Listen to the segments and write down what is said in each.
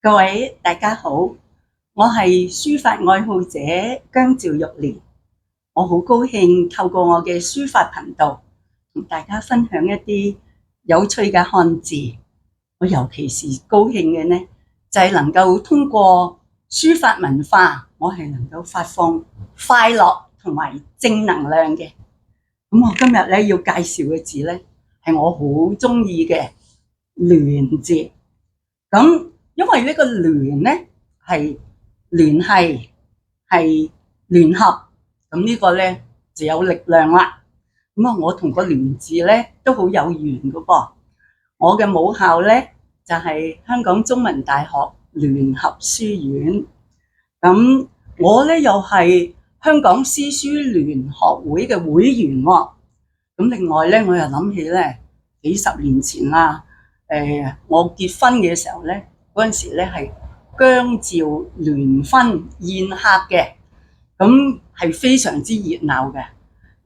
各位大家好，我係書法愛好者姜趙玉蓮，我好高興透過我嘅書法頻道同大家分享一啲有趣嘅漢字。我尤其是高興嘅呢，就係能夠通過書法文化，我係能夠發放快樂同埋正能量嘅。咁我今日咧要介紹嘅字咧，係我好中意嘅聯字。咁因為呢個聯咧係聯繫，係聯合，咁呢個咧就有力量啦。咁啊，我同個聯字咧都好有緣噶噃。我嘅母校咧就係香港中文大學聯合書院。咁我咧又係香港詩書聯學會嘅會員喎。咁另外咧，我又諗起咧幾十年前啦，我結婚嘅時候咧，嗰陣時咧係姜趙聯婚宴客嘅，咁係非常之熱鬧嘅。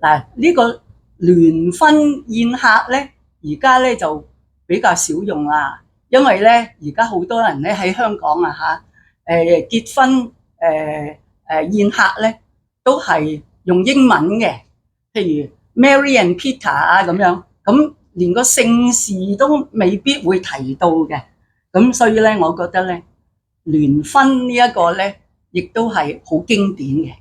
嗱，呢個聯婚宴客咧，而家咧就比較少用啦，因為咧而家好多人咧喺香港啊嚇，結婚宴客咧都係用英文嘅，譬如 Mary and Peter 啊咁樣，咁連個姓氏都未必會提到嘅。咁所以咧，我覺得咧聯婚呢一個咧，亦都係好經典嘅。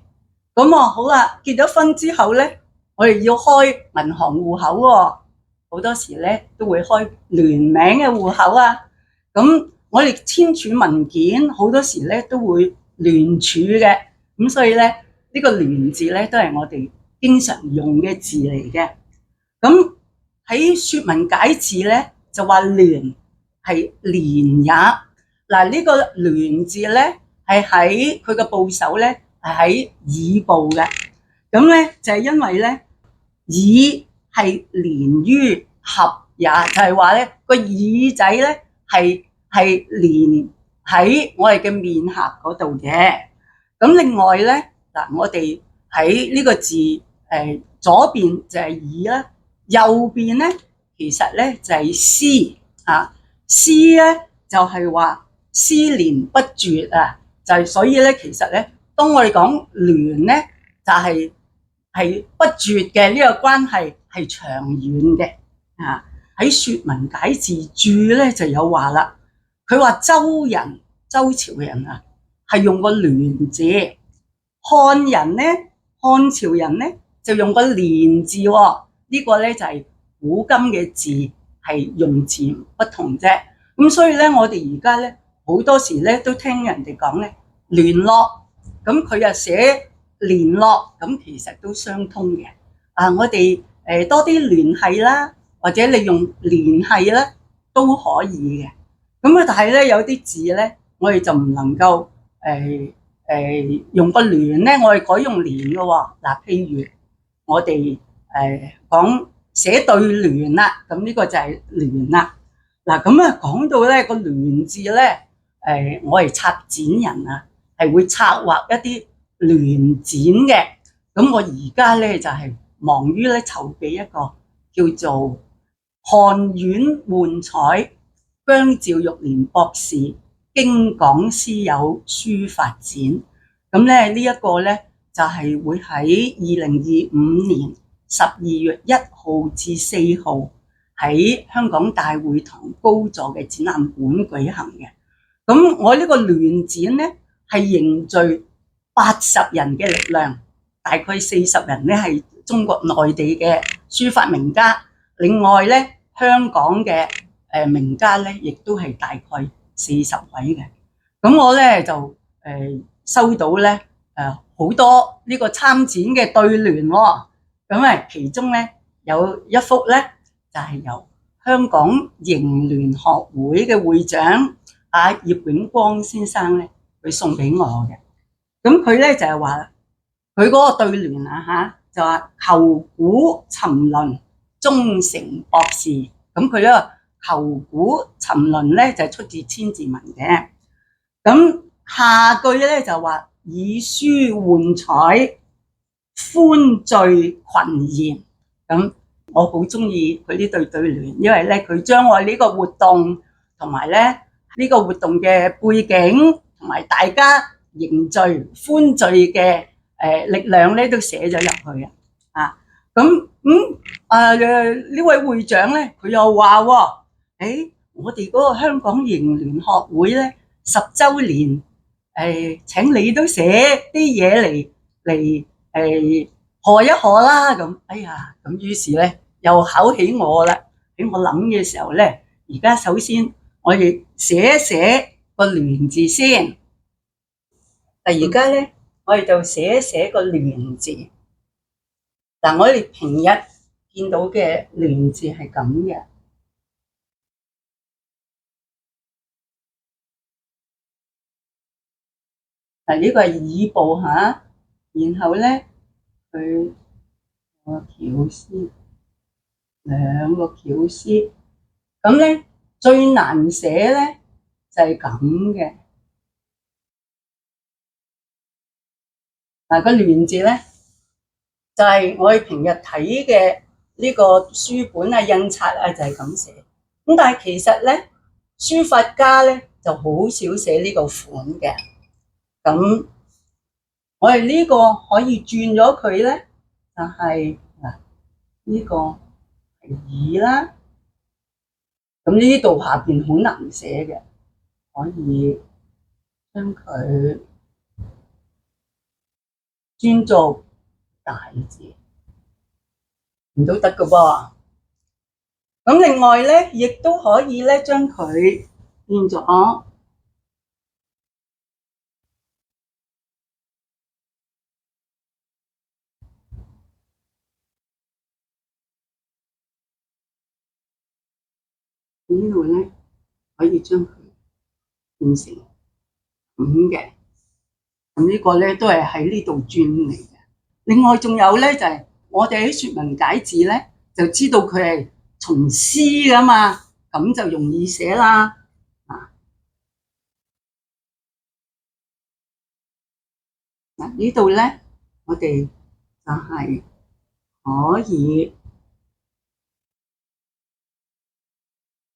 咁好啦，結咗婚之後咧，我哋要開銀行戶口喎，好多時咧都會開聯名嘅戶口啊。咁我哋簽署文件好多時咧都會聯署嘅。咁所以咧呢個聯字咧都係我哋經常用嘅字嚟嘅。咁喺說文解字咧就話聯係連也。嗱，呢個聯字咧係喺佢嘅部首咧係喺耳部嘅。咁咧就係因為咧耳係連於合也，就係話咧個耳仔咧係連喺我哋嘅面頰嗰度嘅。咁另外咧嗱，我哋喺呢個字左邊就係耳啦，右邊咧其實咧就係絲啊，絲咧就係話絲連不絕啊，就係所以咧其實咧，當我哋講聯咧，就係不絕嘅呢個關係係長遠嘅啊。喺說文解字注咧就有話啦，佢話周朝人啊係用個聯字，漢朝人咧就用個連字喎。呢個咧就係古今嘅字係用字不同啫。咁所以咧，我哋而家咧好多時咧都聽人哋講咧聯絡，咁佢又寫聯絡，咁其實都相通嘅。我哋多啲聯繫啦，或者你用聯繫啦都可以嘅。咁但係咧有啲字咧，我哋就唔能夠用個聯咧，我哋改用連嘅喎。嗱，譬如我哋講寫對聯啦，咁呢個就係聯啦。嗱，咁啊講到咧個聯字咧，我係策展人啊，係會策劃一啲聯展嘅。咁我而家咧就係忙於咧籌備一個叫做漢苑換彩姜趙玉蓮博士京港詩友書法展。咁咧呢一個咧就係會喺2025年12月1號至4號喺香港大會堂高座嘅展覽館舉行嘅。咁我呢個聯展咧係凝聚80人嘅力量，大概40人咧係中國內地嘅書法名家，另外咧香港嘅名家咧亦都係大概40位嘅。咁我咧就收到咧好多呢個參展嘅對聯喎。咁其中咧有一幅咧就係由香港楹聯學會嘅會長葉永光先生咧佢送俾我嘅。咁佢咧就係話佢嗰個對聯就話求古沉淪終成博士。咁佢呢個求古沉淪咧就係出自千字文嘅。咁下句咧就話以書換彩歡聚群賢。咁我好中意佢呢對聯，因為咧佢將我呢個活動同埋咧呢個活動嘅背景同埋大家凝聚歡聚嘅力量咧，都寫咗入去啊！呢位會長咧，佢又話喎，我哋嗰個香港營聯學會咧10週年，請你都寫啲嘢嚟賀一賀啦咁。哎呀，咁於是咧又考起我啦。喺我諗嘅時候咧，而家首先我哋寫一寫個聯字先。而家咧，我哋就寫一寫個聯字。嗱，我哋平日見到嘅聯字係咁嘅。嗱，呢個係耳部嚇，然後咧佢個絞絲，兩個絞絲，咁咧最難寫咧就係咁嘅。嗱，個聯字咧就係我哋平日睇嘅呢個書本啊、印刷啊，就係咁寫。咁但係其實咧，書法家咧就好少寫呢個款嘅。咁我哋呢個可以轉咗佢咧，就係嗱，呢個係耳啦。咁呢度下邊好難寫嘅，可以將佢轉做大字，唔都得㗎噃。咁另外咧，亦都可以咧將佢變咗呢度咧，可以將佢變成咁嘅。咁呢個咧都係喺呢度轉嚟嘅。另外仲有咧就係我哋喺説文解字咧，就知道佢係從絲噶嘛，咁就容易寫啦。嗱，呢度咧，我哋就係可以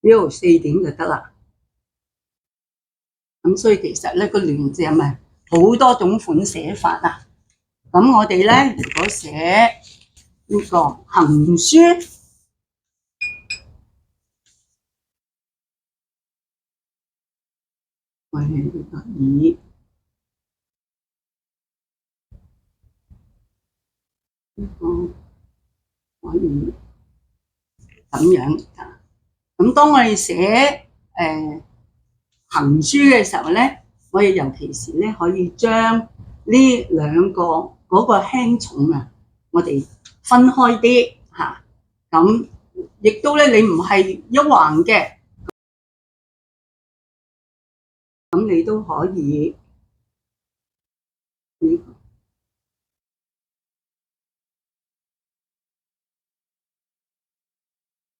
呢度4點就得啦。咁所以其實咧個聯字係咪好多種款寫法啊？咁我哋咧如果寫呢個行書，我哋呢個以呢個可以咁樣。咁當我哋寫行書嘅時候咧，我哋尤其是咧可以將呢兩個嗰個輕重啊，我哋分開啲嚇。咁亦都咧，你唔係一橫嘅，咁你都可以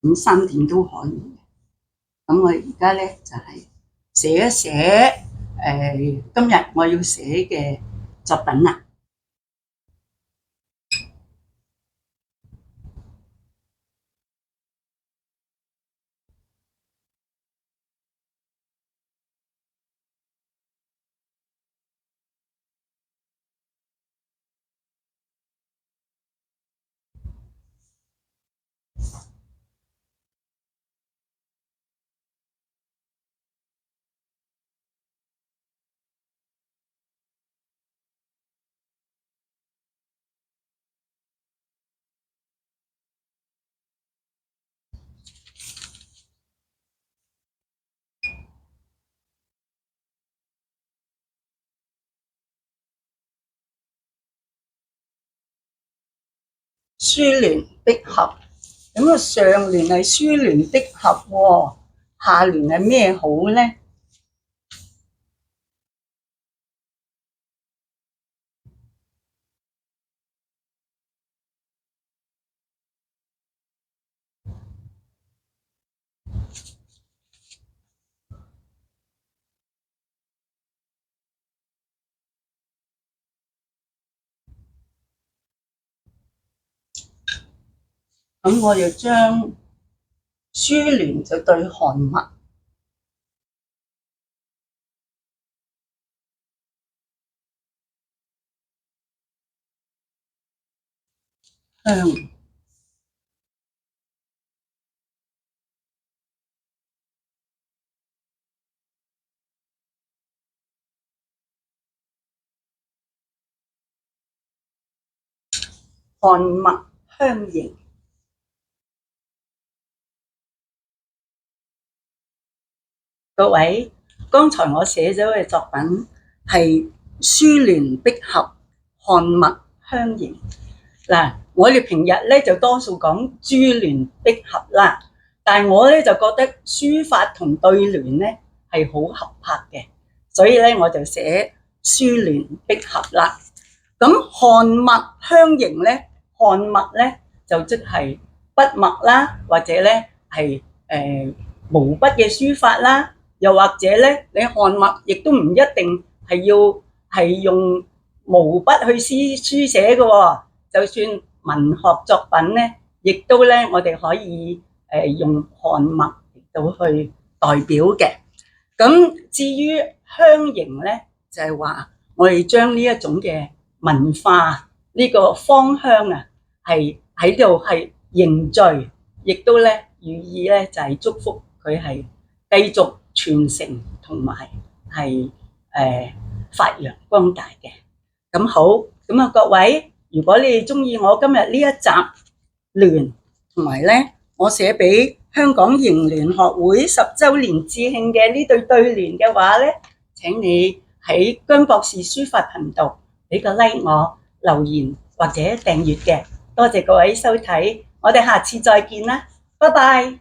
咁3點都可以。咁我而家咧就係寫一寫今日我要寫嘅作品啦。書聯璧合，咁啊上聯係書聯璧合喎，下聯係咩好咧？咁我就將書聯就對韓文，香。漢墨香凝。各位，剛才我寫咗嘅作品係書聯碧合漢墨香凝。嗱，我哋平日咧就多數講珠聯璧合啦，但係我咧就覺得書法同對聯咧係好合拍嘅，所以咧我就寫書聯璧合啦。咁漢墨香凝咧，漢墨咧就即係筆墨啦，或者咧係毛筆嘅書法啦，又或者咧你漢墨亦都唔一定係用毛筆去書寫嘅喎。就算文學作品咧，亦都咧我哋可以用漢墨嚟到去代表嘅。咁至於香凝咧，就係話我哋將呢一種嘅文化呢個芳香啊，係喺度係凝聚，亦都咧寓意咧就係祝福佢係繼續傳承同埋係發揚光大嘅。咁好，咁啊各位。如果你哋中意我今日呢一集聯，同埋咧我寫俾香港凝聯學會10週年致慶嘅呢對聯嘅話咧，請你喺姜博士書法頻道俾個 like 我，留言或者訂閱嘅。多謝各位收睇，我哋下次再見啦，拜拜。